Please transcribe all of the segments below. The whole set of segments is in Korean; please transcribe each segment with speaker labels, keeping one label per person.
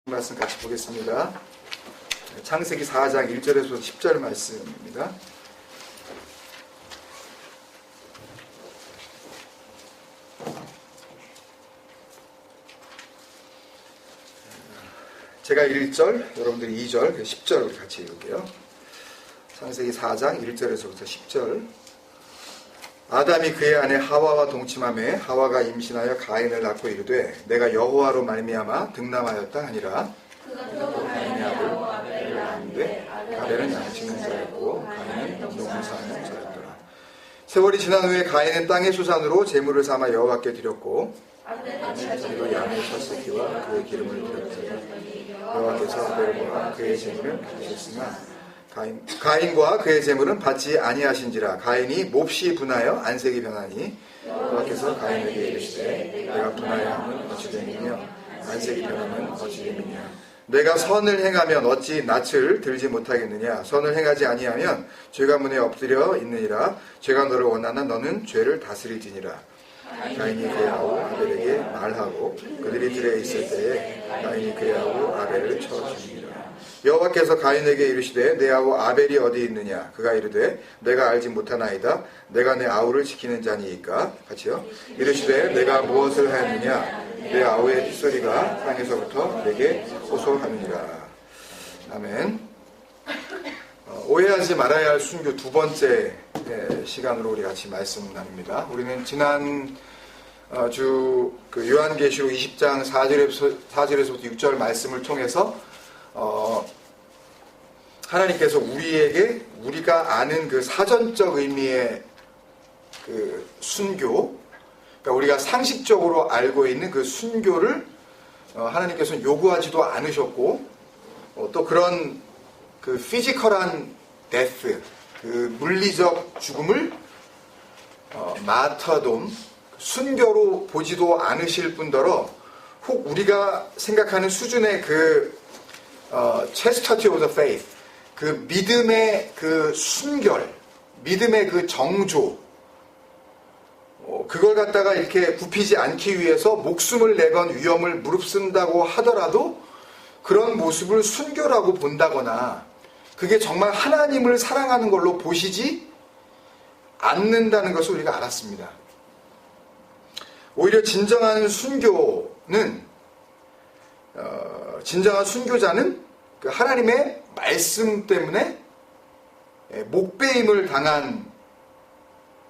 Speaker 1: 말씀 같이 보겠습니다. 창세기 4장 1절에서 10절 말씀입니다. 제가 1절, 여러분들이 2절, 10절 같이 읽을게요. 창세기 4장 1절에서부터 10절. 아담이 그의 아내 하와와 동침하매 하와가 임신하여 가인을 낳고 이르되 내가 여호와로 말미암아 득남하였다 하니라. 가인하고 아벨을 낳았는데 아벨은 양치는 자였고 가인은 농사하는 자였더라. 세월이 지난 후에 가인은 땅의 수산으로 제물을 삼아 여호와께 드렸고 아벨은 양의 첫 새끼와 그의 기름을 드렸더니 여호와께서 아벨과 그의 제물을 받으셨으나 가인과 그의 제물은 받지 아니하신지라. 가인이 몹시 분하여 안색이 변하니 여호와께서 가인에게 이르시되 내가 분하여 함은 어찌 됨이며 안색이 변하면 어찌 됨이냐. 내가 선을 행하면 어찌 낯을 들지 못하겠느냐. 선을 행하지 아니하면 죄가 문에 엎드려 있느니라. 죄가 너를 원하나 너는 죄를 다스릴지니라. 가인이 그의 아우 아벨에게 말하고 그들이 들에 있을 때에 가인이 그의 아우 아벨을 쳐 죽이니라. 여호와께서 가인에게 이르시되 내 아우 아벨이 어디 있느냐. 그가 이르되 내가 알지 못하나이다. 내가 내 아우를 지키는 자니이까. 같이요. 이르시되 내가 무엇을 하였느냐. 내 아우의 뒷소리가 땅에서부터 내게 호소하느니라. 아멘. 오해하지 말아야 할 순교 두 번째 시간으로 우리 같이 말씀 나눕니다. 우리는 지난 주 요한계시록 20장 4절에서부터 6절 말씀을 통해서 하나님께서 우리에게 우리가 아는 그 사전적 의미의 그 순교, 그러니까 우리가 상식적으로 알고 있는 그 순교를 하나님께서는 요구하지도 않으셨고 또 그런 그 피지컬한 데스, 그 물리적 죽음을 마터돔, 순교로 보지도 않으실 뿐더러 혹 우리가 생각하는 수준의 그 chastity of the faith, 그 믿음의 그 순결, 믿음의 그 정조, 그걸 갖다가 이렇게 굽히지 않기 위해서 목숨을 내건 위험을 무릅쓴다고 하더라도 그런 모습을 순교라고 본다거나 그게 정말 하나님을 사랑하는 걸로 보시지 않는다는 것을 우리가 알았습니다. 오히려 진정한 순교는 진정한 순교자는 그 하나님의 말씀 때문에 목배임을 당한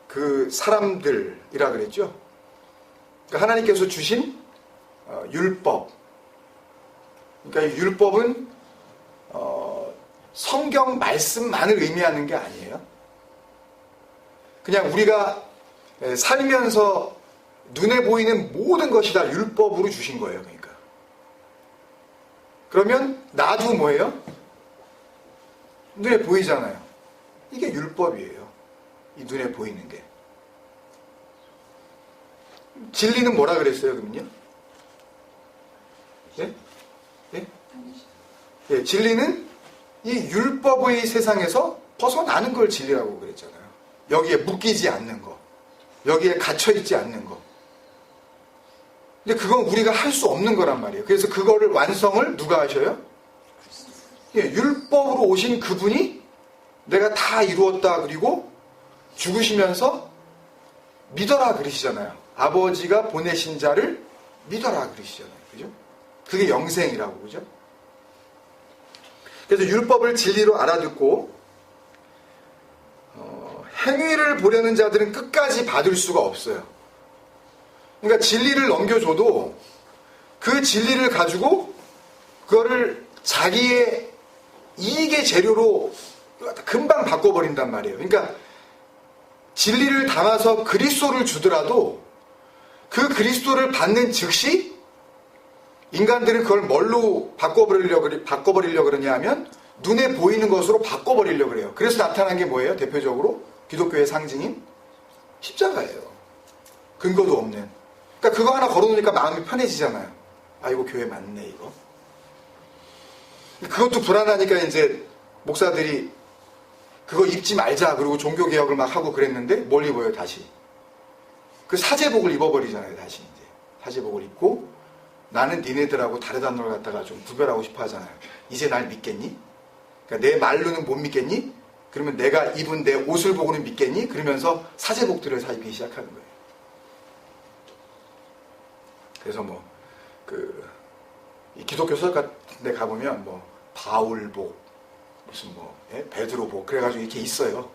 Speaker 1: 그 사람들이라 그랬죠. 그러니까 하나님께서 주신 율법. 그러니까 이 율법은 성경 말씀만을 의미하는 게 아니에요. 그냥 우리가 살면서 눈에 보이는 모든 것이 다 율법으로 주신 거예요. 그러니까. 그러면 나도 뭐예요? 눈에 보이잖아요. 이게 율법이에요. 이 눈에 보이는 게. 진리는 뭐라 그랬어요, 그러면요? 예? 예? 예, 진리는 이 율법의 세상에서 벗어나는 걸 진리라고 그랬잖아요. 여기에 묶이지 않는 거. 여기에 갇혀있지 않는 거. 근데 그건 우리가 할 수 없는 거란 말이에요. 그래서 그거를 완성을 누가 하셔요? 예, 율법으로 오신 그분이 내가 다 이루었다 그리고 죽으시면서 믿어라 그러시잖아요. 아버지가 보내신 자를 믿어라 그러시잖아요. 그죠? 그게 영생이라고 그죠? 그래서 율법을 진리로 알아듣고 행위를 보려는 자들은 끝까지 받을 수가 없어요. 그러니까 진리를 넘겨줘도 그 진리를 가지고 그거를 자기의 이익의 재료로 금방 바꿔버린단 말이에요. 그러니까 진리를 담아서 그리스도를 주더라도 그 그리스도를 받는 즉시 인간들은 그걸 뭘로 바꿔버리려고 그러냐 하면 눈에 보이는 것으로 바꿔버리려고 그래요. 그래서 나타난 게 뭐예요? 대표적으로 기독교의 상징인 십자가예요. 근거도 없는. 그러니까 그거 하나 걸어놓으니까 마음이 편해지잖아요. 아, 이거 교회 맞네, 이거. 그것도 불안하니까 이제 목사들이 그거 입지 말자 그러고 종교개혁을 막 하고 그랬는데 뭘 입어요, 다시? 그 사제복을 입어버리잖아요, 다시 이제. 사제복을 입고 나는 니네들하고 다르다는 걸 갖다가 좀 구별하고 싶어 하잖아요. 이제 날 믿겠니? 그러니까 내 말로는 못 믿겠니? 그러면 내가 입은 내 옷을 보고는 믿겠니? 그러면서 사제복들을 사입기 시작하는 거예요. 그래서 이 기독교 서 같은 데 가보면 바울복, 무슨 베드로복, 그래가지고 이렇게 있어요.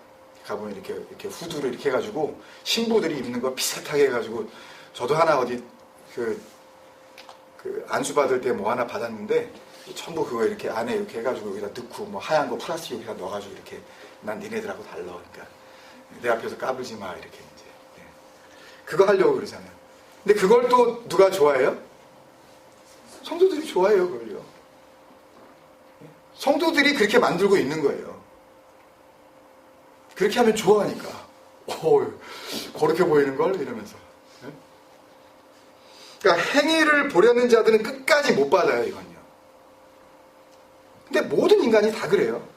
Speaker 1: 가보면 이렇게 후드를 이렇게 해가지고 신부들이 입는 거 비슷하게 해가지고 저도 하나 어디 안수 받을 때 하나 받았는데 전부 그거 이렇게 안에 이렇게 해가지고 여기다 넣고 하얀 거 플라스틱 여기다 넣어가지고 이렇게 난 니네들하고 달라. 그러니까 내 앞에서 까불지 마 이렇게 이제 그거 하려고 그러잖아요. 근데 그걸 또 누가 좋아해요? 성도들이 좋아해요, 그걸요. 성도들이 그렇게 만들고 있는 거예요. 그렇게 하면 좋아하니까. 거룩해 보이는 걸 이러면서. 그러니까 행위를 보려는 자들은 끝까지 못 받아요, 이건요. 근데 모든 인간이 다 그래요.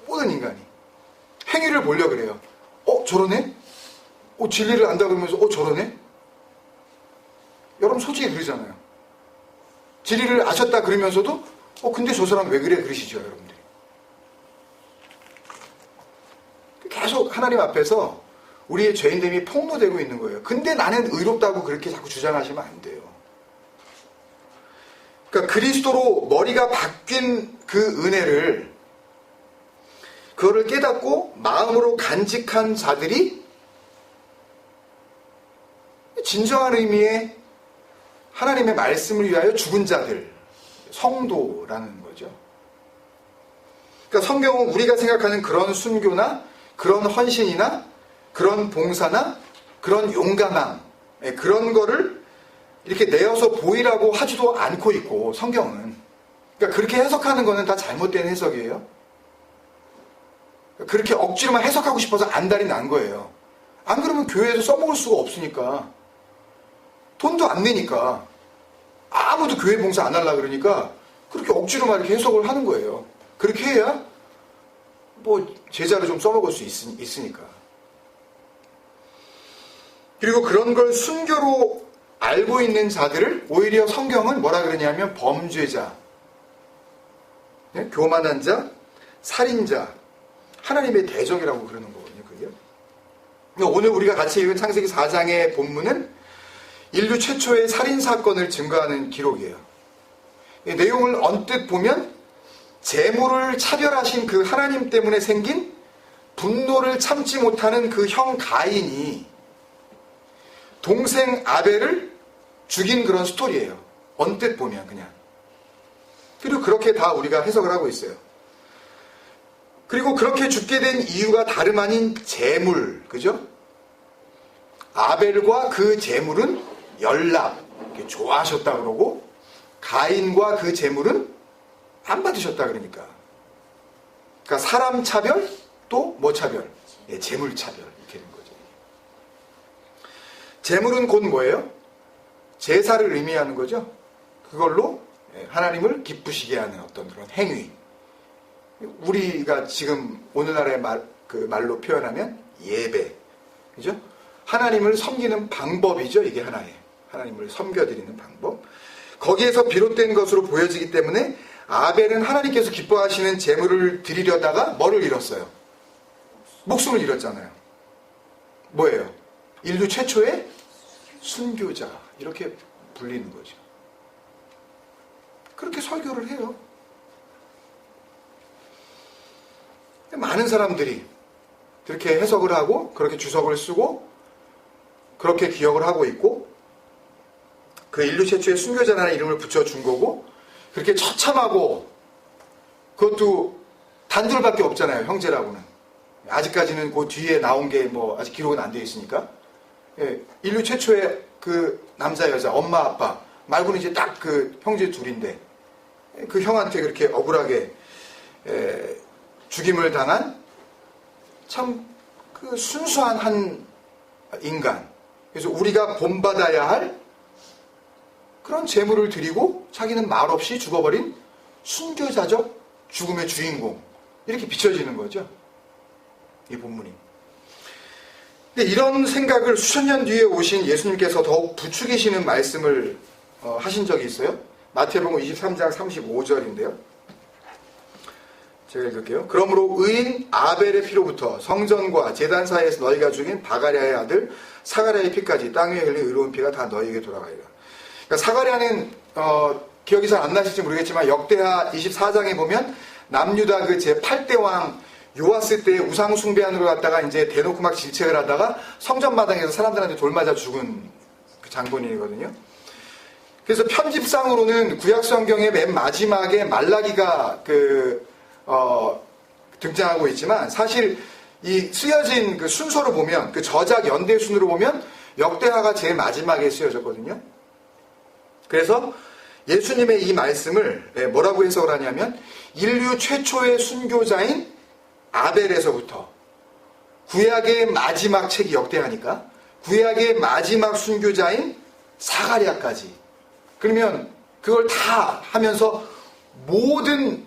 Speaker 1: 모든 인간이. 행위를 보려 그래요. 저러네? 진리를 안다 그러면서 저러네? 여러분 솔직히 그러잖아요. 진리를 아셨다 그러면서도 근데 저 사람 왜 그래? 그러시죠, 여러분들이. 계속 하나님 앞에서 우리의 죄인됨이 폭로되고 있는 거예요. 근데 나는 의롭다고 그렇게 자꾸 주장하시면 안 돼요. 그러니까 그리스도로 머리가 바뀐 그 은혜를 그거를 깨닫고 마음으로 간직한 자들이 진정한 의미의 하나님의 말씀을 위하여 죽은 자들, 성도라는 거죠. 그러니까 성경은 우리가 생각하는 그런 순교나 그런 헌신이나 그런 봉사나 그런 용감함, 그런 거를 이렇게 내어서 보이라고 하지도 않고 있고, 성경은. 그러니까 그렇게 해석하는 거는 다 잘못된 해석이에요. 그렇게 억지로만 해석하고 싶어서 안달이 난 거예요. 안 그러면 교회에서 써먹을 수가 없으니까. 돈도 안 내니까. 아무도 교회 봉사 안 하려고 그러니까 그렇게 억지로만 이렇게 해석을 하는 거예요. 그렇게 해야 제자를 좀 써먹을 수 있으니까. 그리고 그런 걸 순교로 알고 있는 자들을 오히려 성경은 뭐라 그러냐면 범죄자, 교만한 자, 살인자, 하나님의 대적이라고 그러는 거거든요. 그게. 오늘 우리가 같이 읽은 창세기 4장의 본문은 인류 최초의 살인사건을 증거하는 기록이에요. 이 내용을 언뜻 보면 재물을 차별하신 그 하나님 때문에 생긴 분노를 참지 못하는 그 형 가인이 동생 아벨을 죽인 그런 스토리예요. 언뜻 보면 그냥. 그리고 그렇게 다 우리가 해석을 하고 있어요. 그리고 그렇게 죽게 된 이유가 다름 아닌 재물, 그죠? 아벨과 그 재물은 연락, 좋아하셨다 그러고, 가인과 그 재물은 안 받으셨다 그러니까. 그러니까 사람 차별, 또 뭐 차별? 재물 차별, 이렇게 된 거죠. 재물은 곧 뭐예요? 제사를 의미하는 거죠. 그걸로 하나님을 기쁘시게 하는 어떤 그런 행위. 우리가 지금 오늘날의 말로 표현하면 예배, 그죠? 하나님을 섬기는 방법이죠. 이게 하나님을 섬겨드리는 방법. 거기에서 비롯된 것으로 보여지기 때문에 아벨은 하나님께서 기뻐하시는 제물을 드리려다가 뭐를 잃었어요? 목숨을 잃었잖아요. 뭐예요? 인류 최초의 순교자, 이렇게 불리는 거죠. 그렇게 설교를 해요. 많은 사람들이 그렇게 해석을 하고 그렇게 주석을 쓰고 그렇게 기억을 하고 있고, 그 인류 최초의 순교자라는 이름을 붙여준 거고, 그렇게 처참하고, 그것도 단둘밖에 없잖아요, 형제라고는. 아직까지는 그 뒤에 나온 게 아직 기록은 안 되어 있으니까. 인류 최초의 그 남자, 여자, 엄마, 아빠 말고는 이제 딱 그 형제 둘인데, 그 형한테 그렇게 억울하게 죽임을 당한 참 그 순수한 한 인간. 그래서 우리가 본받아야 할 그런 재물을 드리고 자기는 말없이 죽어버린 순교자적 죽음의 주인공, 이렇게 비춰지는 거죠, 이 본문이. 근데 이런 생각을 수천 년 뒤에 오신 예수님께서 더욱 부추기시는 말씀을 하신 적이 있어요. 마태복음 23장 35절인데요. 제가 읽을게요. 그러므로 의인 아벨의 피로부터 성전과 제단 사이에서 너희가 죽인 바가랴의 아들 사가랴의 피까지 땅 위에 흘린 의로운 피가 다 너희에게 돌아가리라. 그러니까 사가랴는 기억이 잘 안 나실지 모르겠지만 역대하 24장에 보면 남유다 그 제8대 왕 요아스 때 우상 숭배하느라 갔다가 이제 대놓고 막 질책을 하다가 성전 마당에서 사람들한테 돌 맞아 죽은 그 장본인이거든요. 그래서 편집상으로는 구약 성경의 맨 마지막에 말라기가 등장하고 있지만 사실 이 쓰여진 그 순서로 보면 그 저작 연대 순으로 보면 역대하가 제일 마지막에 쓰여졌거든요. 그래서 예수님의 이 말씀을 뭐라고 해석을 하냐면 인류 최초의 순교자인 아벨에서부터 구약의 마지막 책이 역대하니까 구약의 마지막 순교자인 사가랴까지, 그러면 그걸 다 하면서 모든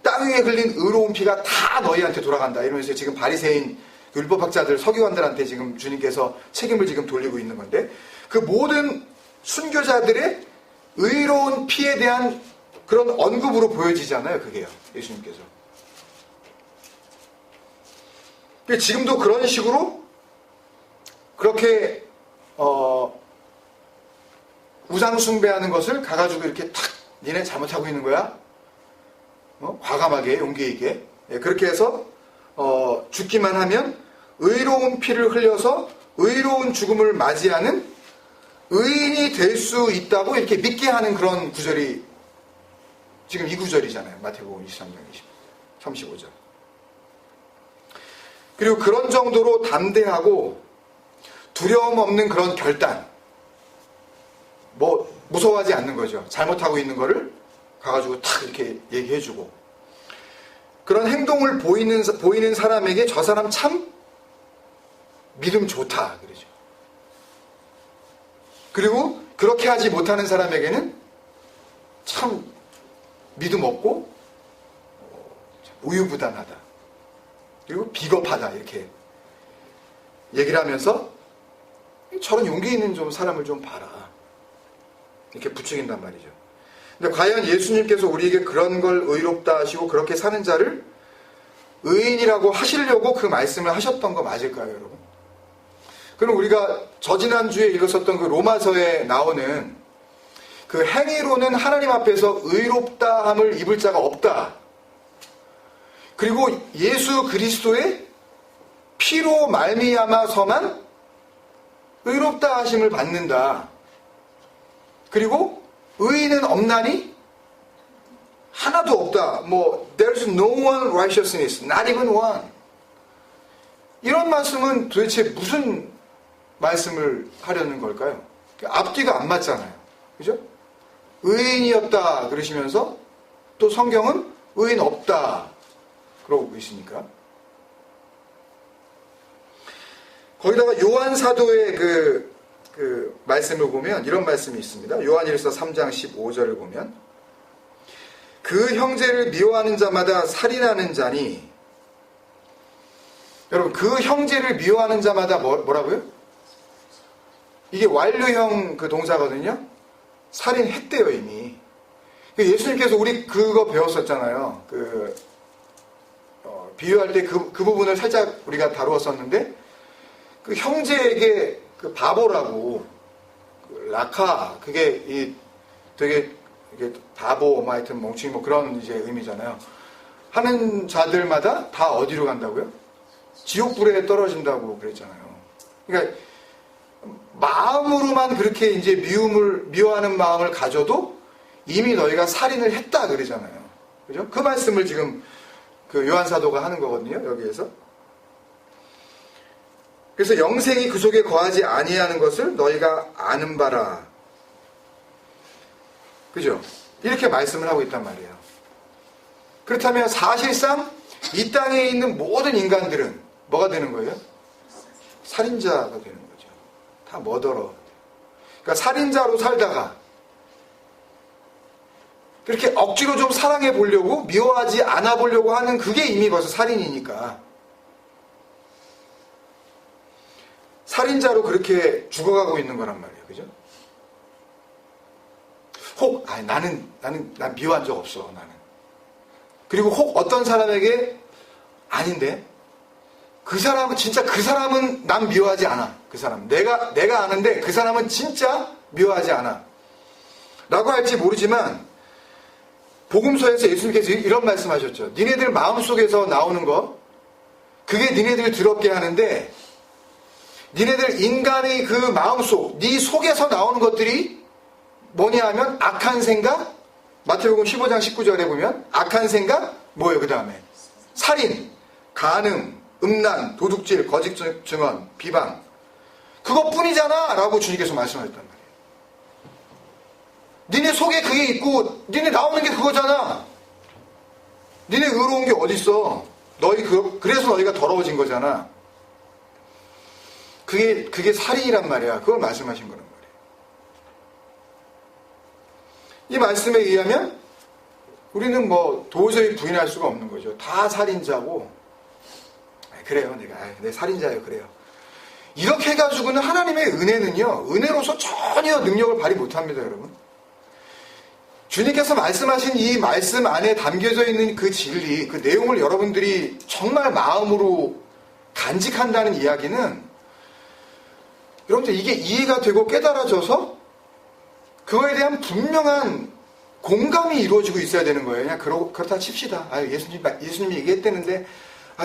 Speaker 1: 땅 위에 흘린 의로운 피가 다 너희한테 돌아간다 이러면서 지금 바리새인 율법학자들 서기관들한테 지금 주님께서 책임을 지금 돌리고 있는 건데, 그 모든 순교자들의 의로운 피에 대한 그런 언급으로 보여지잖아요. 그게요, 예수님께서. 지금도 그런 식으로 그렇게 우상 숭배하는 것을 가가지고 이렇게 탁 니네 잘못하고 있는 거야, 과감하게 용기 있게 그렇게 해서 죽기만 하면 의로운 피를 흘려서 의로운 죽음을 맞이하는 의인이 될 수 있다고 이렇게 믿게 하는 그런 구절이 지금 이 구절이잖아요. 마태복음 23장 35절. 그리고 그런 정도로 담대하고 두려움 없는 그런 결단, 무서워하지 않는 거죠. 잘못하고 있는 거를 가가지고 탁 이렇게 얘기해주고, 그런 행동을 보이는 사람에게 저 사람 참 믿음 좋다 그러죠. 그리고 그렇게 하지 못하는 사람에게는 참 믿음 없고 우유부단하다, 그리고 비겁하다, 이렇게 얘기를 하면서 저런 용기 있는 좀 사람을 좀 봐라, 이렇게 부추긴단 말이죠. 근데 과연 예수님께서 우리에게 그런 걸 의롭다 하시고 그렇게 사는 자를 의인이라고 하시려고 그 말씀을 하셨던 거 맞을까요, 여러분? 그럼 우리가 저지난주에 읽었었던 그 로마서에 나오는 그 행위로는 하나님 앞에서 의롭다함을 입을 자가 없다, 그리고 예수 그리스도의 피로 말미암아서만 의롭다 하심을 받는다, 그리고 의인은 없나니 하나도 없다, there's no one righteousness, not even one, 이런 말씀은 도대체 무슨 말씀을 하려는 걸까요? 앞뒤가 안 맞잖아요. 그죠? 의인이었다 그러시면서 또 성경은 의인 없다 그러고 있으니까. 거기다가 요한 사도의 그 말씀을 보면 이런 말씀이 있습니다. 요한일서 3장 15절을 보면 그 형제를 미워하는 자마다 살인하는 자니, 여러분 그 형제를 미워하는 자마다 뭐라고요? 이게 완료형 그 동사거든요. 살인했대요 이미. 예수님께서 우리 그거 배웠었잖아요. 비유할 때 그 부분을 살짝 우리가 다루었었는데, 그 형제에게 그 바보라고, 라카, 그게 되게 이게 바보, 하여튼 멍충이 그런 이제 의미잖아요. 하는 자들마다 다 어디로 간다고요? 지옥불에 떨어진다고 그랬잖아요. 그러니까 마음으로만 그렇게 이제 미워하는 마음을 가져도 이미 너희가 살인을 했다 그러잖아요. 그죠? 그 말씀을 지금 그 요한 사도가 하는 거거든요, 여기에서. 그래서 영생이 그 속에 거하지 아니하는 것을 너희가 아는 바라. 그죠? 이렇게 말씀을 하고 있단 말이에요. 그렇다면 사실상 이 땅에 있는 모든 인간들은 뭐가 되는 거예요? 살인자가 되는 거죠. 다 머더러. 그러니까 살인자로 살다가 그렇게 억지로 좀 사랑해 보려고, 미워하지 않아 보려고 하는 그게 이미 벌써 살인이니까. 살인자로 그렇게 죽어가고 있는 거란 말이에요. 그죠? 혹 난 미워한 적 없어. 나는. 그리고 혹 어떤 사람에게 아닌데 그 사람은 난 미워하지 않아. 그 사람 내가 아는데 그 사람은 진짜 미워하지 않아. 라고 할지 모르지만 복음서에서 예수님께서 이런 말씀하셨죠. 니네들 마음속에서 나오는 거 그게 니네들 더럽게 하는데 니네들 인간의 그 마음속 네 속에서 나오는 것들이 뭐냐 하면 악한 생각. 마태복음 15장 19절에 보면 악한 생각 뭐예요? 그 다음에 살인, 간음, 음란, 도둑질, 거짓 증언, 비방 그것뿐이잖아 라고 주님께서 말씀하셨단 말이에요. 니네 속에 그게 있고 니네 나오는 게 그거잖아. 니네 의로운 게 어딨어. 그래서 너희가 더러워진 거잖아. 그게 살인이란 말이야. 그걸 말씀하신 거란 말이에요. 이 말씀에 의하면 우리는 뭐 도저히 부인할 수가 없는 거죠. 다 살인자고 그래요. 내 살인자예요. 그래요. 이렇게 해가지고는 하나님의 은혜는요. 은혜로서 전혀 능력을 발휘 못합니다. 여러분. 주님께서 말씀하신 이 말씀 안에 담겨져 있는 그 진리, 그 내용을 여러분들이 정말 마음으로 간직한다는 이야기는 여러분들 이게 이해가 되고 깨달아져서 그거에 대한 분명한 공감이 이루어지고 있어야 되는 거예요. 그냥 그렇다 칩시다. 예수님이 얘기했다는데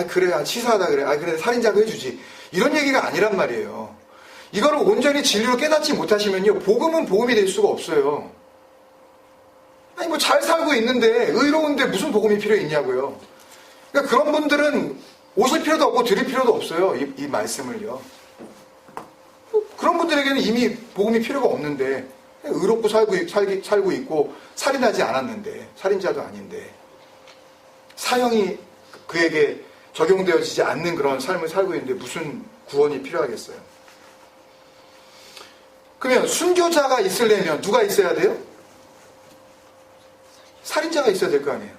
Speaker 1: 그래 치사하다 그래. 그래 살인자고 해주지. 이런 얘기가 아니란 말이에요. 이거를 온전히 진리로 깨닫지 못하시면요. 복음은 복음이 될 수가 없어요. 뭐 잘 살고 있는데 의로운데 무슨 복음이 필요 있냐고요. 그러니까 그런 분들은 오실 필요도 없고 드릴 필요도 없어요. 이 말씀을요. 그런 분들에게는 이미 복음이 필요가 없는데 의롭고 살고 있고 살인하지 않았는데 살인자도 아닌데 사형이 그에게 적용되어지지 않는 그런 삶을 살고 있는데 무슨 구원이 필요하겠어요. 그러면 순교자가 있으려면 누가 있어야 돼요? 살인자가 있어야 될 거 아니에요.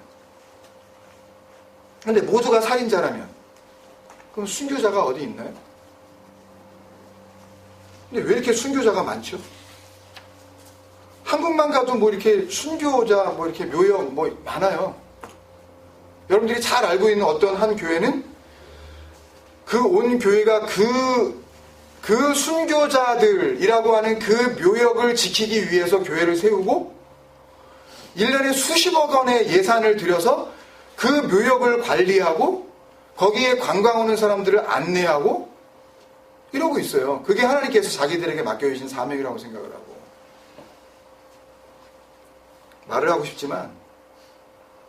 Speaker 1: 그런데 모두가 살인자라면 그럼 순교자가 어디 있나요? 근데 왜 이렇게 순교자가 많죠? 한국만 가도 뭐 이렇게 순교자 뭐 이렇게 묘역 뭐 많아요. 여러분들이 잘 알고 있는 어떤 한 교회는 그 온 교회가 그 순교자들이라고 하는 그 묘역을 지키기 위해서 교회를 세우고 1년에 수십억 원의 예산을 들여서 그 묘역을 관리하고 거기에 관광 오는 사람들을 안내하고 이러고 있어요. 그게 하나님께서 자기들에게 맡겨주신 사명이라고 생각을 하고 말을 하고 싶지만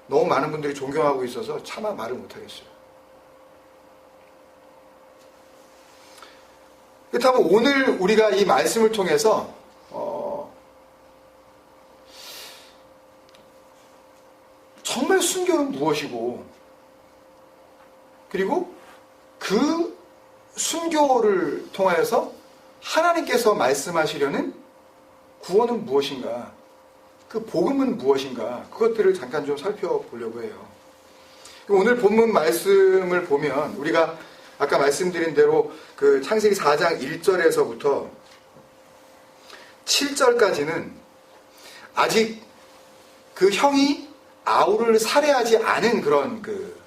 Speaker 1: 너무 많은 분들이 존경하고 있어서 차마 말을 못하겠어요. 그렇다면 오늘 우리가 이 말씀을 통해서 정말 순교는 무엇이고 그리고 그 순교를 통하여서 하나님께서 말씀하시려는 구원은 무엇인가, 그 복음은 무엇인가, 그것들을 잠깐 좀 살펴보려고 해요. 오늘 본문 말씀을 보면 우리가 아까 말씀드린 대로 그 창세기 4장 1절에서부터 7절까지는 아직 그 형이 아우를 살해하지 않은 그런 그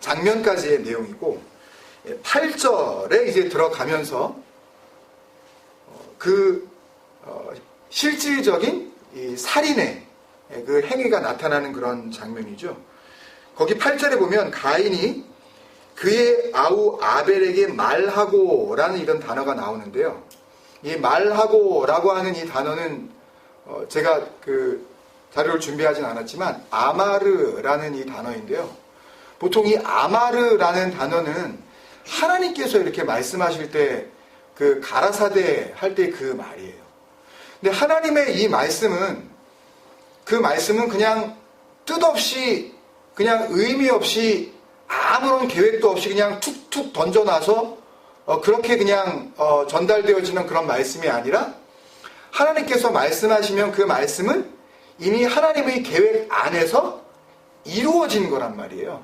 Speaker 1: 장면까지의 내용이고 8절에 이제 들어가면서 실질적인 이 살인의 그 행위가 나타나는 그런 장면이죠. 거기 8절에 보면 가인이 그의 아우 아벨에게 말하고라는 이런 단어가 나오는데요. 이 말하고라고 하는 이 단어는 제가 그 자료를 준비하진 않았지만 아마르라는 이 단어인데요. 보통 이 아마르라는 단어는 하나님께서 이렇게 말씀하실 때 그 가라사대 할 때 그 말이에요. 근데 하나님의 이 말씀은 그 말씀은 그냥 뜻없이 그냥 의미 없이 아무런 계획도 없이 그냥 툭툭 던져놔서 그렇게 그냥 전달되어지는 그런 말씀이 아니라 하나님께서 말씀하시면 그 말씀은 이미 하나님의 계획 안에서 이루어진 거란 말이에요.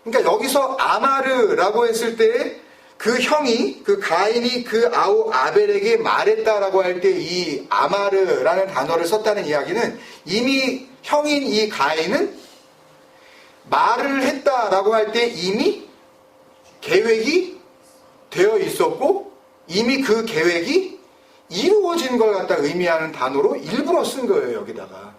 Speaker 1: 그러니까 여기서 아마르라고 했을 때의 그 형이, 그 가인이 그 아벨에게 말했다라고 할 때 이 아마르라는 단어를 썼다는 이야기는 이미 형인 이 가인은 말을 했다라고 할 때 이미 계획이 되어 있었고 이미 그 계획이 이루어진 걸 갖다 의미하는 단어로 일부러 쓴 거예요, 여기다가.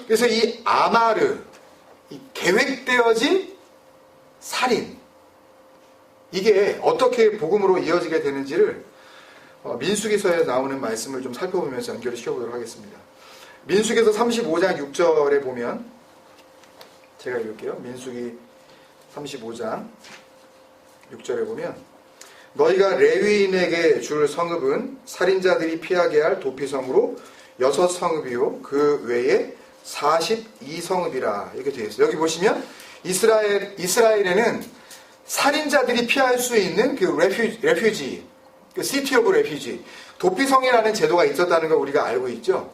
Speaker 1: 그래서 이 아마르, 이 계획되어진 살인, 이게 어떻게 복음으로 이어지게 되는지를 민수기서에 나오는 말씀을 좀 살펴보면서 연결을 시켜보도록 하겠습니다. 민수기서 35장 6절에 보면, 제가 읽을게요. 민수기 35장 6절에 보면, 너희가 레위인에게 줄 성읍은 살인자들이 피하게 할 도피성으로 6성읍이요 그 외에 42성읍이라 이렇게 되어 있어요. 여기 보시면 이스라엘에는 살인자들이 피할 수 있는 그 레퓨지, 그 시티 오브 레퓨지, 도피성이라는 제도가 있었다는 걸 우리가 알고 있죠.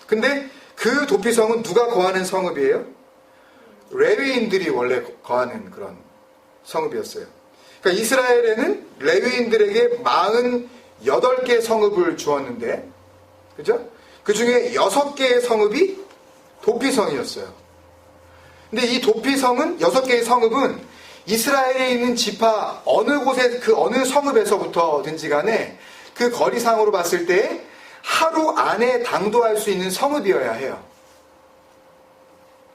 Speaker 1: 근데 그 도피성은 누가 거하는 성읍이에요? 레위인들이 원래 거하는 그런 성읍이었어요. 그러니까 이스라엘에는 레위인들에게 48개 성읍을 주었는데, 그죠? 그 중에 6개의 성읍이 도피성이었어요. 근데 이 도피성은, 6개의 성읍은 이스라엘에 있는 지파 어느 곳에, 그 어느 성읍에서부터든지 간에 그 거리상으로 봤을 때 하루 안에 당도할 수 있는 성읍이어야 해요.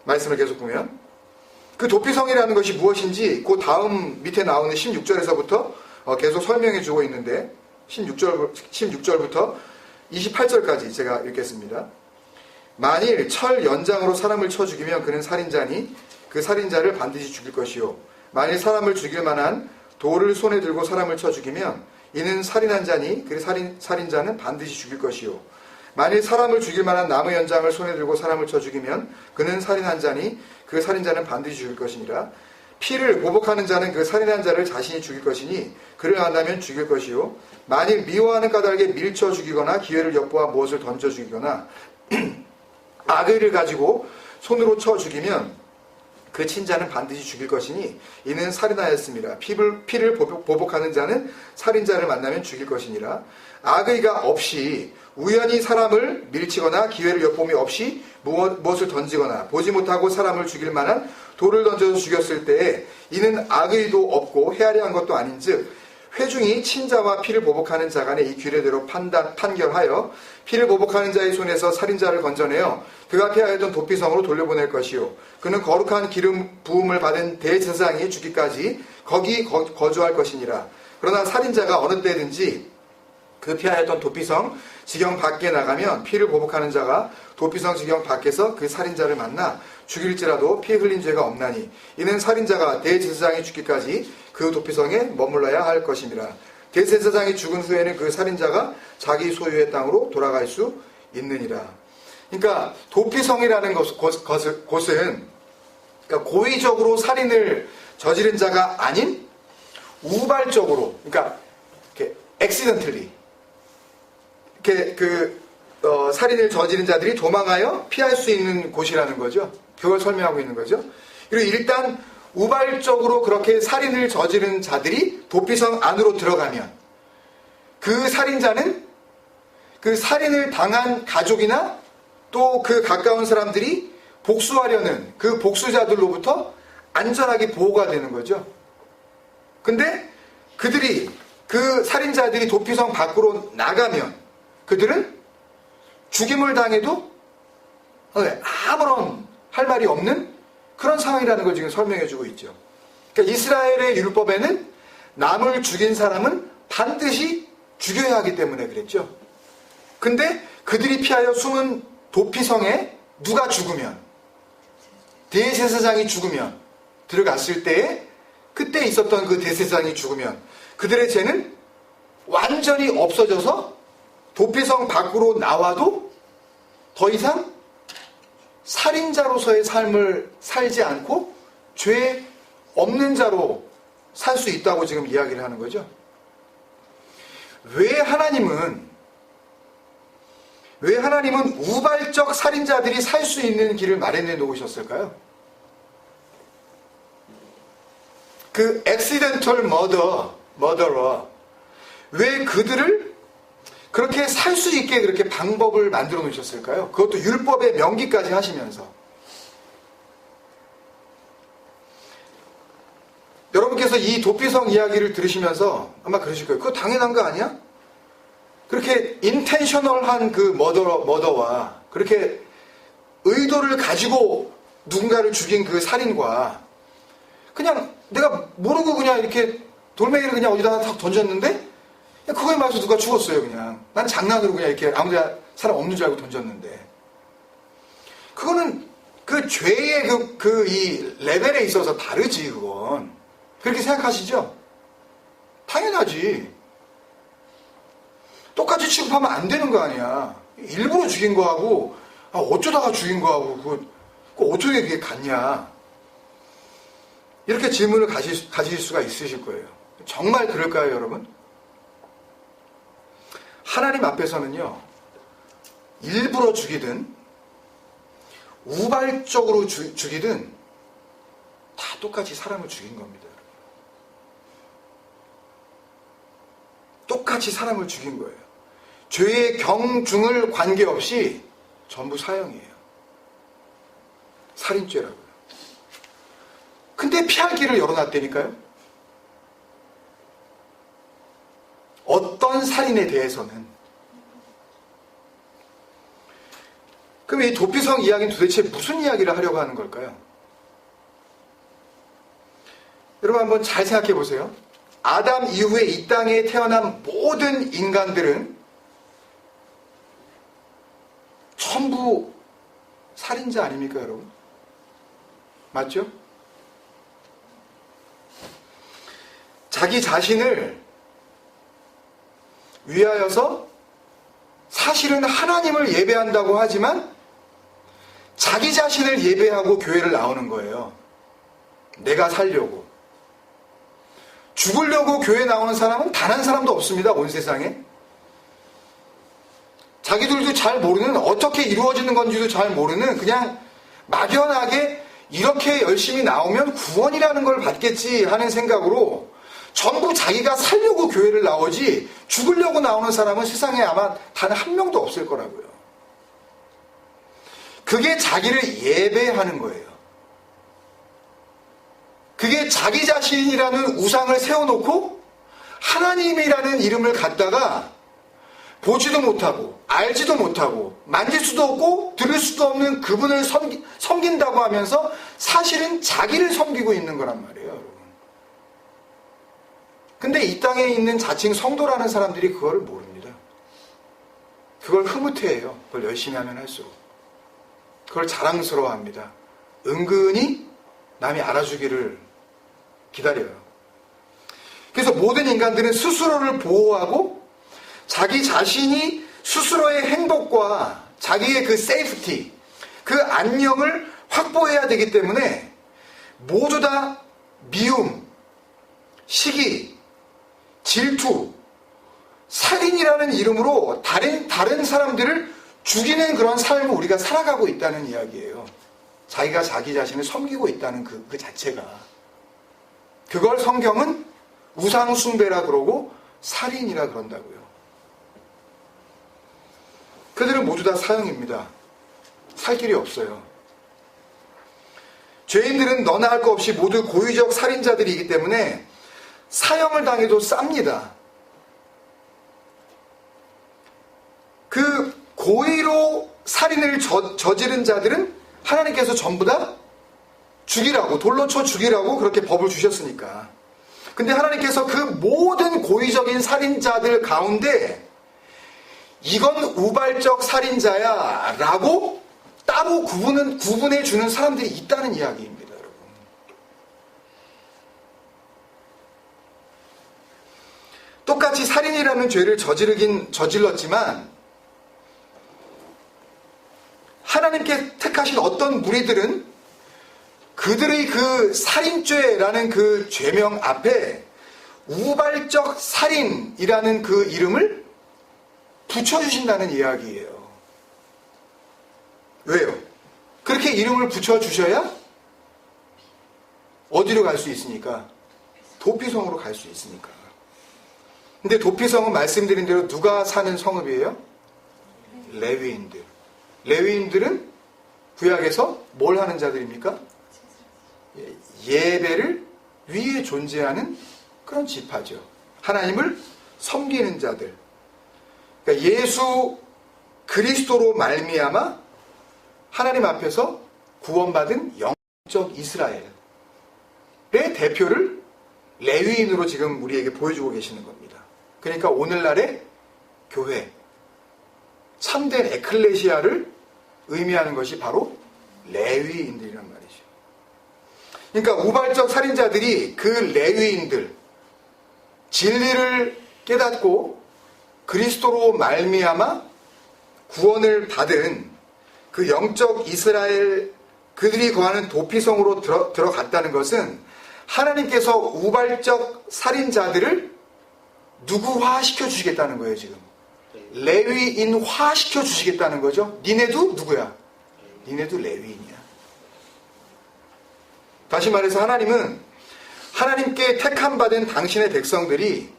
Speaker 1: 말씀을 계속 보면. 그 도피성이라는 것이 무엇인지 그 다음 밑에 나오는 16절에서부터 계속 설명해 주고 있는데 16절부터 28절까지 제가 읽겠습니다. 만일 철 연장으로 사람을 쳐 죽이면 그는 살인자니 그 살인자를 반드시 죽일 것이요. 만일 사람을 죽일 만한 돌을 손에 들고 사람을 쳐 죽이면 이는 살인한 자니 그 살인자는 반드시 죽일 것이요. 만일 사람을 죽일 만한 나무 연장을 손에 들고 사람을 쳐 죽이면 그는 살인한 자니 그 살인자는 반드시 죽일 것이니라. 피를 보복하는 자는 그 살인한 자를 자신이 죽일 것이니 그를 만나면 죽일 것이요. 만일 미워하는 까닭에 밀쳐 죽이거나 기회를 엿보아 무엇을 던져 죽이거나 악의를 가지고 손으로 쳐 죽이면 그 친자는 반드시 죽일 것이니 이는 살인하였습니다. 피를 보복하는 자는 살인자를 만나면 죽일 것이니라. 악의가 없이 우연히 사람을 밀치거나 기회를 엿봄이 없이 무엇을 던지거나 보지 못하고 사람을 죽일 만한 돌을 던져서 죽였을 때에 이는 악의도 없고 헤아려 한 것도 아닌즉 회중이 친자와 피를 보복하는 자 간에 이 규례대로 판결하여 피를 보복하는 자의 손에서 살인자를 건져내어 그가 피하였던 도피성으로 돌려보낼 것이요. 그는 거룩한 기름 부음을 받은 대제사장이 죽기까지 거기 거주할 것이니라. 그러나 살인자가 어느 때든지 그 피하였던 도피성 지경 밖에 나가면 피를 보복하는 자가 도피성 지경 밖에서 그 살인자를 만나 죽일지라도 피 흘린 죄가 없나니 이는 살인자가 대제사장이 죽기까지 그 도피성에 머물러야 할 것입니다. 대제사장이 죽은 후에는 그 살인자가 자기 소유의 땅으로 돌아갈 수 있느니라. 그러니까 도피성이라는 곳은 그러니까 고의적으로 살인을 저지른 자가 아닌 우발적으로, 그러니까 accidentally 이렇게 살인을 저지른 자들이 도망하여 피할 수 있는 곳이라는 거죠. 그걸 설명하고 있는 거죠. 그리고 일단 우발적으로 그렇게 살인을 저지른 자들이 도피성 안으로 들어가면 그 살인자는 그 살인을 당한 가족이나 또 그 가까운 사람들이 복수하려는 그 복수자들로부터 안전하게 보호가 되는 거죠. 근데 그 살인자들이 도피성 밖으로 나가면 그들은 죽임을 당해도 아무런 할 말이 없는 그런 상황이라는 걸 지금 설명해주고 있죠. 그러니까 이스라엘의 율법에는 남을 죽인 사람은 반드시 죽여야 하기 때문에 그랬죠. 근데 그들이 피하여 숨은 도피성에 누가 죽으면, 대제사장이 죽으면, 들어갔을 때에 그때 있었던 그 대제사장이 죽으면 그들의 죄는 완전히 없어져서 도피성 밖으로 나와도 더 이상 살인자로서의 삶을 살지 않고 죄 없는 자로 살 수 있다고 지금 이야기를 하는 거죠. 왜 하나님은 우발적 살인자들이 살 수 있는 길을 마련해 놓으셨을까요? 그 accidental murderer, 왜 그들을 그렇게 살 수 있게 그렇게 방법을 만들어 놓으셨을까요? 그것도 율법의 명기까지 하시면서. 여러분께서 이 도피성 이야기를 들으시면서 아마 그러실 거예요. 그거 당연한 거 아니야? 그렇게 인텐셔널한 그 머더와 그렇게 의도를 가지고 누군가를 죽인 그 살인과 그냥 내가 모르고 그냥 이렇게 돌멩이를 그냥 어디다가 탁 던졌는데 그거에 맞아서 누가 죽었어요. 그냥 난 장난으로 그냥 이렇게 아무데나 사람 없는 줄 알고 던졌는데 그거는 그 죄의 이 레벨에 있어서 다르지. 그건 그렇게 생각하시죠? 당연하지. 똑같이 취급하면 안 되는 거 아니야. 일부러 죽인 거하고 어쩌다가 죽인 거하고 그거 어떻게 그게 같냐. 이렇게 질문을 가질 수가 있으실 거예요. 정말 그럴까요, 여러분? 하나님 앞에서는요, 일부러 죽이든 우발적으로 죽이든 다 똑같이 사람을 죽인 겁니다. 똑같이 사람을 죽인 거예요. 죄의 경중을 관계없이 전부 사형이에요. 살인죄라고요. 근데 피할 길을 열어놨다니까요. 어떤 살인에 대해서는. 그럼 이 도피성 이야기는 도대체 무슨 이야기를 하려고 하는 걸까요? 여러분 한번 잘 생각해 보세요. 아담 이후에 이 땅에 태어난 모든 인간들은 전부 살인자 아닙니까, 여러분? 맞죠? 자기 자신을 위하여서 사실은 하나님을 예배한다고 하지만 자기 자신을 예배하고 교회를 나오는 거예요. 내가 살려고. 죽으려고 교회 나오는 사람은 단 한 사람도 없습니다. 온 세상에. 자기들도 잘 모르는, 어떻게 이루어지는 건지도 잘 모르는, 그냥 막연하게 이렇게 열심히 나오면 구원이라는 걸 받겠지 하는 생각으로 전부 자기가 살려고 교회를 나오지 죽으려고 나오는 사람은 세상에 아마 단 한 명도 없을 거라고요. 그게 자기를 예배하는 거예요. 그게 자기 자신이라는 우상을 세워놓고 하나님이라는 이름을 갖다가 보지도 못하고 알지도 못하고 만질 수도 없고 들을 수도 없는 그분을 섬긴다고 하면서 사실은 자기를 섬기고 있는 거란 말이에요, 여러분. 근데 이 땅에 있는 자칭 성도라는 사람들이 그걸 모릅니다. 그걸 흐뭇해해요. 그걸 열심히 하면 할수록. 그걸 자랑스러워합니다. 은근히 남이 알아주기를 기다려요. 그래서 모든 인간들은 스스로를 보호하고 자기 자신이 스스로의 행복과 자기의 그 세이프티, 그 안녕을 확보해야 되기 때문에 모두 다 미움, 시기, 질투, 살인이라는 이름으로 다른 사람들을 죽이는 그런 삶을 우리가 살아가고 있다는 이야기예요. 자기가 자기 자신을 섬기고 있다는 그 자체가. 그걸 성경은 우상숭배라 그러고 살인이라 그런다고요. 그들은 모두 다 사형입니다. 살 길이 없어요. 죄인들은 너나 할 것 없이 모두 고의적 살인자들이기 때문에 사형을 당해도 쌉니다. 그 고의로 살인을 저지른 자들은 하나님께서 전부 다 죽이라고, 돌로 쳐 죽이라고 그렇게 법을 주셨으니까. 근데 하나님께서 그 모든 고의적인 살인자들 가운데 이건 우발적 살인자야 라고 따로 구분해 주는 사람들이 있다는 이야기입니다, 여러분. 똑같이 살인이라는 죄를 저질렀지만 하나님께 택하신 어떤 무리들은 그들의 그 살인죄라는 그 죄명 앞에 우발적 살인이라는 그 이름을 붙여주신다는 이야기예요. 왜요? 그렇게 이름을 붙여주셔야 어디로 갈 수 있으니까? 도피성으로 갈 수 있으니까. 근데 도피성은 말씀드린 대로 누가 사는 성읍이에요? 레위인들. 레위인들은 구약에서 뭘 하는 자들입니까? 예배를 위에 존재하는 그런 지파죠. 하나님을 섬기는 자들. 그러니까 예수 그리스도로 말미암아 하나님 앞에서 구원받은 영적 이스라엘의 대표를 레위인으로 지금 우리에게 보여주고 계시는 겁니다. 그러니까 오늘날의 교회, 참된 에클레시아를 의미하는 것이 바로 레위인들이란 말이죠. 그러니까 우발적 살인자들이 그 레위인들, 진리를 깨닫고 그리스도로 말미암아 구원을 받은 그 영적 이스라엘, 그들이 거하는 도피성으로 들어갔다는 것은 하나님께서 우발적 살인자들을 누구화 시켜주시겠다는 거예요. 지금 레위인화 시켜주시겠다는 거죠. 니네도 누구야? 니네도 레위인이야. 다시 말해서 하나님은 하나님께 택함받은 당신의 백성들이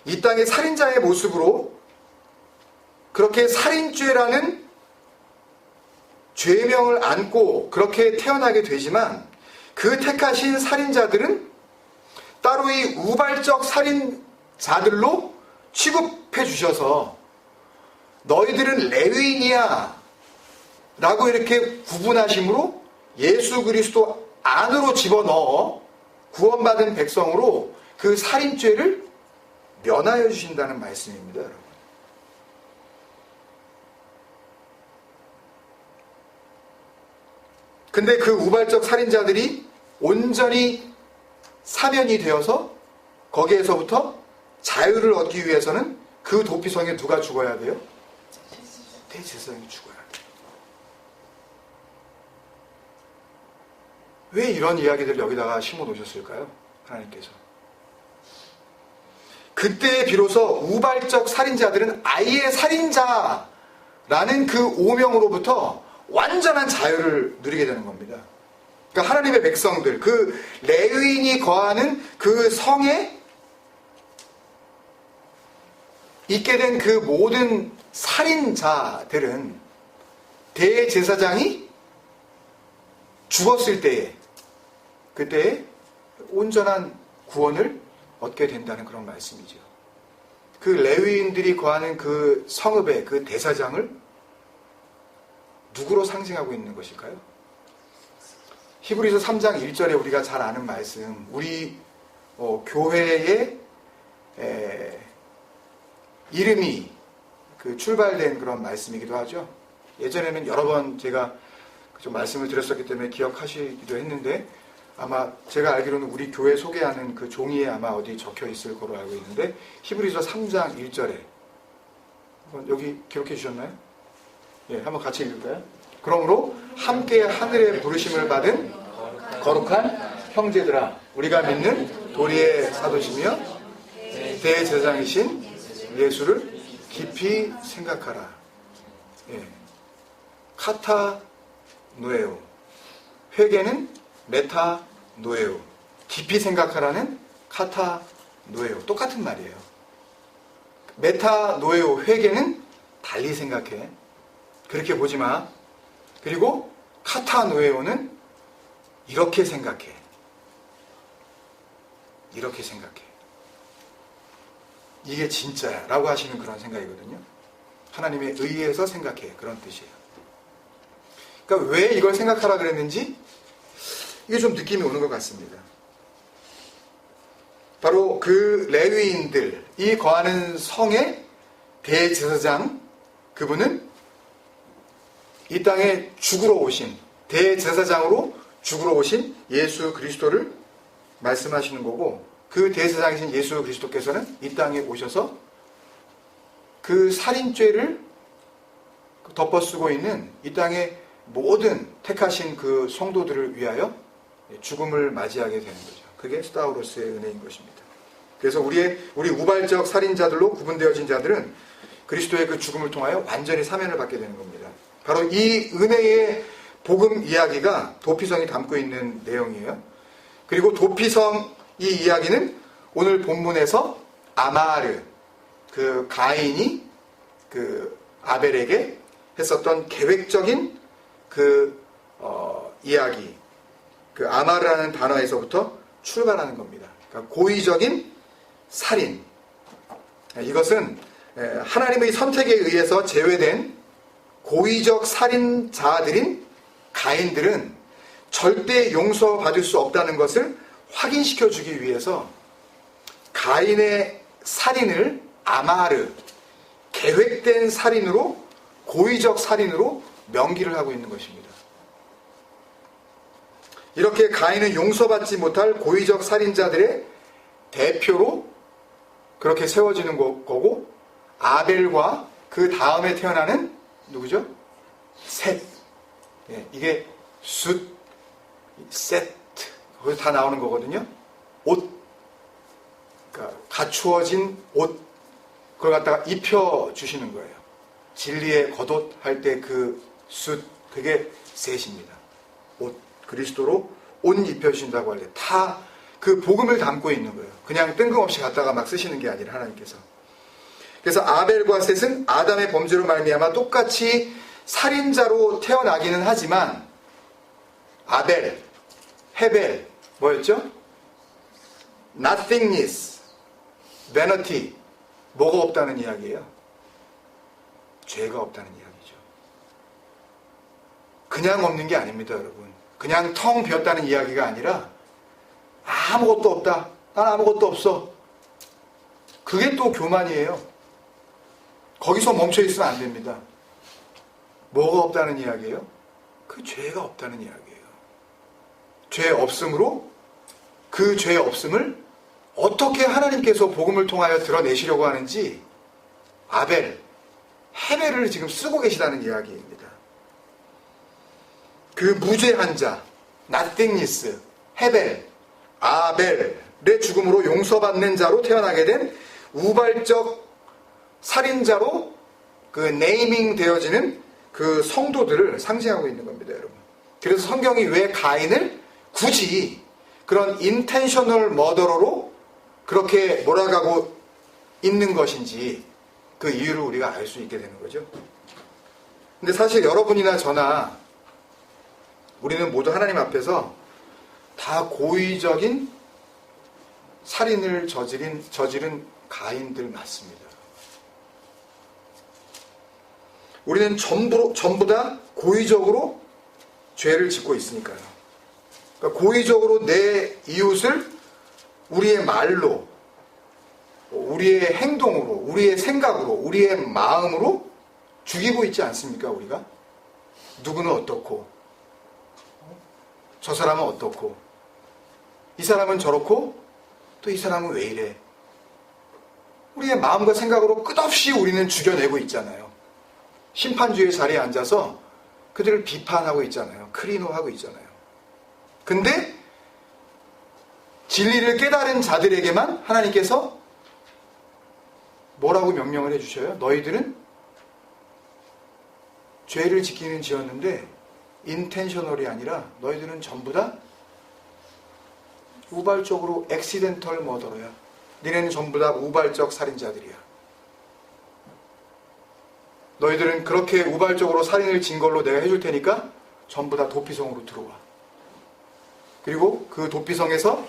Speaker 1: 이 땅의 살인자의 모습으로 그렇게 살인죄라는 죄명을 안고 그렇게 태어나게 되지만, 그 택하신 살인자들은 따로 이 우발적 살인자들로 취급해 주셔서 너희들은 레위인이야 라고 이렇게 구분하심으로 예수 그리스도 안으로 집어넣어 구원받은 백성으로 그 살인죄를 면하여 주신다는 말씀입니다, 여러분. 근데 그 우발적 살인자들이 온전히 사면이 되어서 거기에서부터 자유를 얻기 위해서는 그 도피성에 누가 죽어야 돼요? 대제사장이 죽어야 돼요. 왜 이런 이야기들을 여기다가 심어 놓으셨을까요? 하나님께서. 그때 비로소 우발적 살인자들은 아예 살인자라는 그 오명으로부터 완전한 자유를 누리게 되는 겁니다. 그러니까 하나님의 백성들, 그 레위인이 거하는 그 성에 있게 된 그 모든 살인자들은 대제사장이 죽었을 때에, 그때에 온전한 구원을 얻게 된다는 그런 말씀이죠. 그 레위인들이 거하는 그 성읍의 그 대사장을 누구로 상징하고 있는 것일까요? 히브리서 3장 1절에 우리가 잘 아는 말씀, 우리 교회의 이름이 그 출발된 그런 말씀이기도 하죠. 예전에는 여러 번 제가 좀 말씀을 드렸었기 때문에 기억하시기도 했는데, 아마 제가 알기로는 우리 교회 소개하는 그 종이에 아마 어디 적혀 있을 거로 알고 있는데, 히브리서 3장 1절에 여기 기록해 주셨나요? 예, 한번 같이 읽을까요? 그러므로 함께 하늘의 부르심을 받은 거룩한 형제들아, 우리가 믿는 도리의 사도시며 대제사장이신 예수를 깊이 생각하라. 예. 카타 노에오, 회개는 메타 노에오, 깊이 생각하라는 카타 노에오, 똑같은 말이에요. 메타 노에오, 회개는 달리 생각해, 그렇게 보지 마. 그리고 카타 노에오는 이렇게 생각해, 이렇게 생각해, 이게 진짜야 라고 하시는 그런 생각이거든요. 하나님의 의에서 생각해, 그런 뜻이에요. 그러니까 왜 이걸 생각하라 그랬는지 이게 좀 느낌이 오는 것 같습니다. 바로 그 레위인들이 거하는 성의 대제사장, 그분은 이 땅에 죽으러 오신, 대제사장으로 죽으러 오신 예수 그리스도를 말씀하시는 거고, 그 대제사장이신 예수 그리스도께서는 이 땅에 오셔서 그 살인죄를 덮어쓰고 있는 이 땅의 모든 택하신 그 성도들을 위하여 죽음을 맞이하게 되는 거죠. 그게 스타우로스의 은혜인 것입니다. 그래서 우리 우발적 살인자들로 구분되어진 자들은 그리스도의 그 죽음을 통하여 완전히 사면을 받게 되는 겁니다. 바로 이 은혜의 복음 이야기가 도피성이 담고 있는 내용이에요. 그리고 도피성 이 이야기는 오늘 본문에서 아마르, 그 가인이 그 아벨에게 했었던 계획적인 그 이야기, 그 아마르라는 단어에서부터 출발하는 겁니다. 그러니까 고의적인 살인. 이것은 하나님의 선택에 의해서 제외된 고의적 살인자들인 가인들은 절대 용서받을 수 없다는 것을 확인시켜 주기 위해서 가인의 살인을 아마르, 계획된 살인으로, 고의적 살인으로 명기를 하고 있는 것입니다. 이렇게 가인은 용서받지 못할 고의적 살인자들의 대표로 그렇게 세워지는 거고, 아벨과 그 다음에 태어나는 누구죠? 셋. 이게 숫, 세트, 거기서 다 나오는 거거든요. 옷, 그러니까 갖추어진 옷, 그걸 갖다가 입혀주시는 거예요. 진리의 겉옷 할 때 그 숫, 그게 셋입니다. 옷, 그리스도로 옷 입혀주신다고 할 때 다 그 복음을 담고 있는 거예요. 그냥 뜬금없이 갖다가 막 쓰시는 게 아니라 하나님께서. 그래서 아벨과 셋은 아담의 범죄로 말미암아 똑같이 살인자로 태어나기는 하지만 아벨, 헤벨, 뭐였죠? nothingness, vanity, 뭐가 없다는 이야기예요? 죄가 없다는 이야기죠. 그냥 없는 게 아닙니다, 여러분. 그냥 텅 비었다는 이야기가 아니라 아무것도 없다. 난 아무것도 없어. 그게 또 교만이에요. 거기서 멈춰 있으면 안 됩니다. 뭐가 없다는 이야기예요? 그 죄가 없다는 이야기예요. 죄 없음으로 그 죄 없음을 어떻게 하나님께서 복음을 통하여 드러내시려고 하는지 아벨, 헤벨을 지금 쓰고 계시다는 이야기입니다. 그 무죄한 자, nothingness, 헤벨, 아벨의 죽음으로 용서받는 자로 태어나게 된 우발적 살인자로 그 네이밍 되어지는 그 성도들을 상징하고 있는 겁니다, 여러분. 그래서 성경이 왜 가인을 굳이 그런 인텐셔널 머더러로 그렇게 몰아가고 있는 것인지 그 이유를 우리가 알 수 있게 되는 거죠. 근데 사실 여러분이나 저나 우리는 모두 하나님 앞에서 다 고의적인 살인을 저지른 가인들 맞습니다. 우리는 전부 다 고의적으로 죄를 짓고 있으니까요. 그러니까 고의적으로 내 이웃을 우리의 말로, 우리의 행동으로, 우리의 생각으로, 우리의 마음으로 죽이고 있지 않습니까, 우리가? 누구는 어떻고, 저 사람은 어떻고, 이 사람은 저렇고, 또 이 사람은 왜 이래? 우리의 마음과 생각으로 끝없이 우리는 죽여내고 있잖아요. 심판주의 자리에 앉아서 그들을 비판하고 있잖아요. 크리노하고 있잖아요. 근데 진리를 깨달은 자들에게만 하나님께서 뭐라고 명령을 해주셔요? 너희들은 죄를 짓기는 지었는데 인텐셔널이 아니라 너희들은 전부 다 우발적으로 액시덴털 머더러야. 니네는 전부 다 우발적 살인자들이야. 너희들은 그렇게 우발적으로 살인을 진 걸로 내가 해줄 테니까 전부 다 도피성으로 들어와. 그리고 그 도피성에서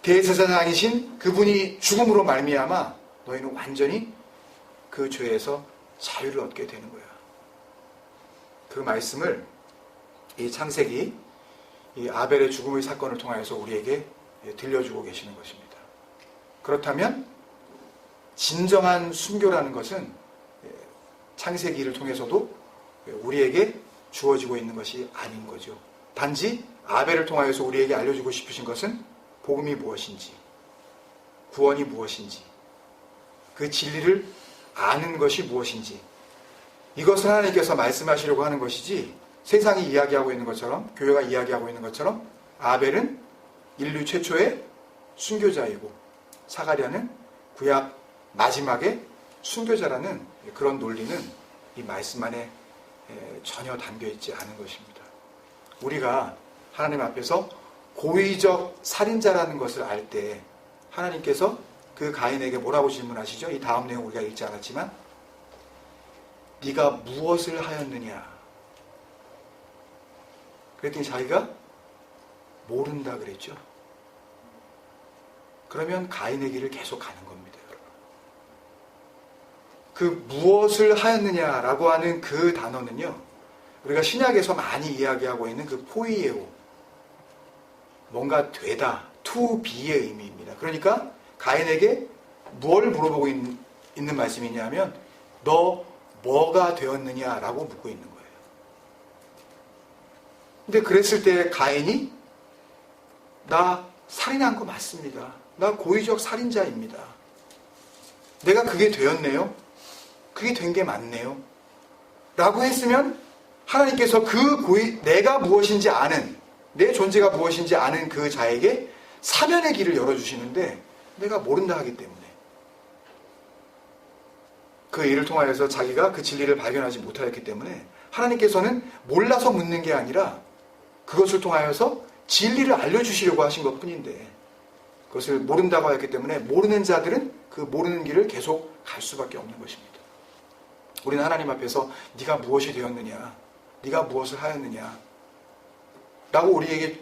Speaker 1: 대제사장이신 그분이 죽음으로 말미암아 너희는 완전히 그 죄에서 자유를 얻게 되는 거야. 그 말씀을 이 창세기, 이 아벨의 죽음의 사건을 통하여서 우리에게 들려주고 계시는 것입니다. 그렇다면 진정한 순교라는 것은 창세기를 통해서도 우리에게 주어지고 있는 것이 아닌 거죠. 단지 아벨을 통하여서 우리에게 알려주고 싶으신 것은 복음이 무엇인지, 구원이 무엇인지, 그 진리를 아는 것이 무엇인지, 이것을 하나님께서 말씀하시려고 하는 것이지, 세상이 이야기하고 있는 것처럼, 교회가 이야기하고 있는 것처럼 아벨은 인류 최초의 순교자이고 사가랴는 구약 마지막에 순교자라는 그런 논리는 이 말씀 안에 전혀 담겨 있지 않은 것입니다. 우리가 하나님 앞에서 고의적 살인자라는 것을 알 때 하나님께서 그 가인에게 뭐라고 질문하시죠? 이 다음 내용 우리가 읽지 않았지만 네가 무엇을 하였느냐? 그랬더니 자기가 모른다 그랬죠. 그러면 가인의 길을 계속 가는 겁니다. 여러분. 그 무엇을 하였느냐라고 하는 그 단어는요. 우리가 신약에서 많이 이야기하고 있는 그 포이에오, 뭔가 되다, to be의 의미입니다. 그러니까 가인에게 뭘 물어보고 있는 말씀이냐면 너 뭐가 되었느냐라고 묻고 있는 거예요. 근데 그랬을 때 가인이 나 살인한 거 맞습니다. 나 고의적 살인자입니다. 내가 그게 되었네요. 그게 된 게 맞네요. 라고 했으면 하나님께서 내가 무엇인지 아는, 내 존재가 무엇인지 아는 그 자에게 사면의 길을 열어주시는데 내가 모른다 하기 때문에 그 일을 통하여서 자기가 그 진리를 발견하지 못하였기 때문에 하나님께서는 몰라서 묻는 게 아니라 그것을 통하여서 진리를 알려주시려고 하신 것 뿐인데 그것을 모른다고 하였기 때문에 모르는 자들은 그 모르는 길을 계속 갈 수밖에 없는 것입니다. 우리는 하나님 앞에서 네가 무엇이 되었느냐, 네가 무엇을 하였느냐 라고 우리에게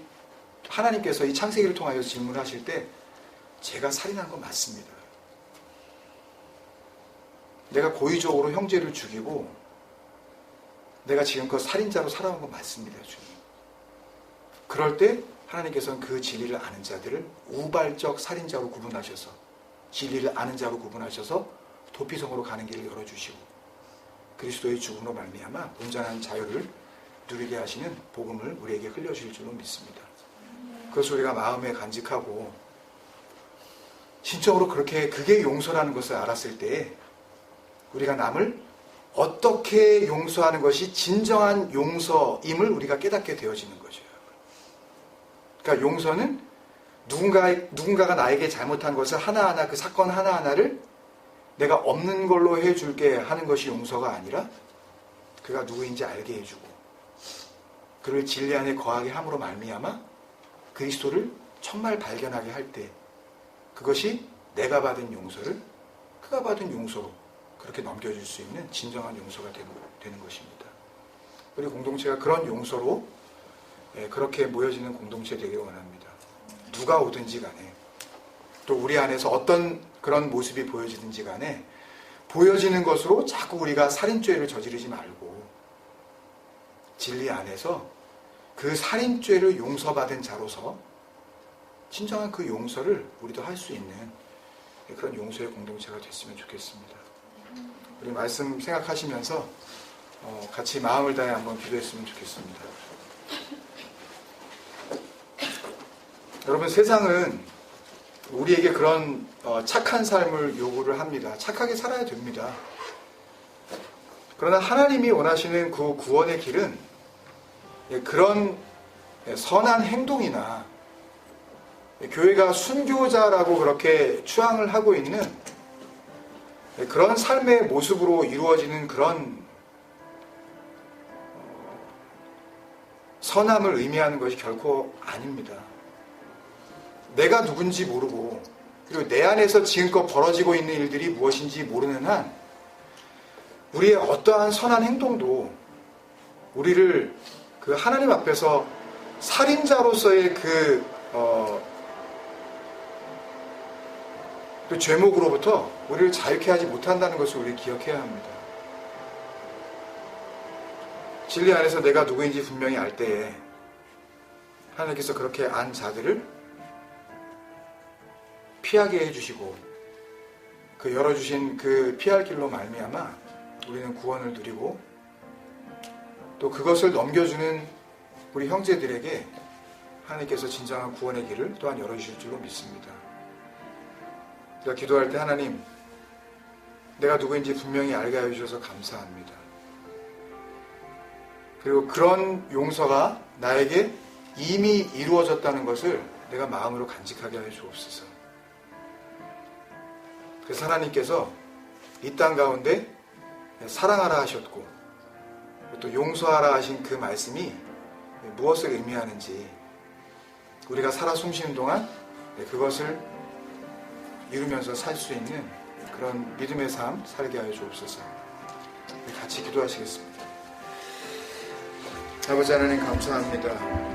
Speaker 1: 하나님께서 이 창세기를 통하여 질문하실 때 제가 살인한 건 맞습니다. 내가 고의적으로 형제를 죽이고 내가 지금껏 살인자로 살아온 건 맞습니다. 주님. 그럴 때 하나님께서는 그 진리를 아는 자들을 우발적 살인자로 구분하셔서 진리를 아는 자로 구분하셔서 도피성으로 가는 길을 열어주시고 그리스도의 죽음으로 말미암아 온전한 자유를 누리게 하시는 복음을 우리에게 흘려주실 줄로 믿습니다. 그것을 우리가 마음에 간직하고 진정으로 그게 용서라는 것을 알았을 때 우리가 남을 어떻게 용서하는 것이 진정한 용서임을 우리가 깨닫게 되어지는 거죠. 그러니까 용서는 누군가가 나에게 잘못한 것을 하나하나 그 사건 하나하나를 내가 없는 걸로 해줄게 하는 것이 용서가 아니라 그가 누구인지 알게 해주고 그를 진리 안에 거하게 함으로 말미암아 그리스도를 정말 발견하게 할 때 그것이 내가 받은 용서를 그가 받은 용서로 그렇게 넘겨줄 수 있는 진정한 용서가 되는 것입니다. 우리 공동체가 그런 용서로 그렇게 모여지는 공동체 되기를 원합니다. 누가 오든지 간에 또 우리 안에서 어떤 그런 모습이 보여지든지 간에 보여지는 것으로 자꾸 우리가 살인죄를 저지르지 말고 진리 안에서 그 살인죄를 용서받은 자로서 진정한 그 용서를 우리도 할 수 있는 그런 용서의 공동체가 됐으면 좋겠습니다. 우리 말씀 생각하시면서 같이 마음을 다해 한번 기도했으면 좋겠습니다. 여러분, 세상은 우리에게 그런 착한 삶을 요구를 합니다. 착하게 살아야 됩니다. 그러나 하나님이 원하시는 그 구원의 길은 그런 선한 행동이나 교회가 순교자라고 그렇게 추앙을 하고 있는 그런 삶의 모습으로 이루어지는 그런 선함을 의미하는 것이 결코 아닙니다. 내가 누군지 모르고 그리고 내 안에서 지금껏 벌어지고 있는 일들이 무엇인지 모르는 한 우리의 어떠한 선한 행동도 우리를 그 하나님 앞에서 살인자로서의 그 죄목으로부터 우리를 자유케 하지 못한다는 것을 우리 기억해야 합니다. 진리 안에서 내가 누구인지 분명히 알 때에 하나님께서 그렇게 안 자들을 피하게 해주시고 그 열어주신 그 피할 길로 말미암아 우리는 구원을 누리고 또 그것을 넘겨주는 우리 형제들에게 하나님께서 진정한 구원의 길을 또한 열어주실 줄로 믿습니다. 제가 기도할 때 하나님, 내가 누구인지 분명히 알게 해주셔서 감사합니다. 그리고 그런 용서가 나에게 이미 이루어졌다는 것을 내가 마음으로 간직하게 하여 주옵소서. 그래서 하나님께서 이 땅 가운데 사랑하라 하셨고 또 용서하라 하신 그 말씀이 무엇을 의미하는지 우리가 살아 숨쉬는 동안 그것을 이루면서 살 수 있는 그런 믿음의 삶 살게 하여 주옵소서. 같이 기도하시겠습니다. 아버지 하나님 감사합니다.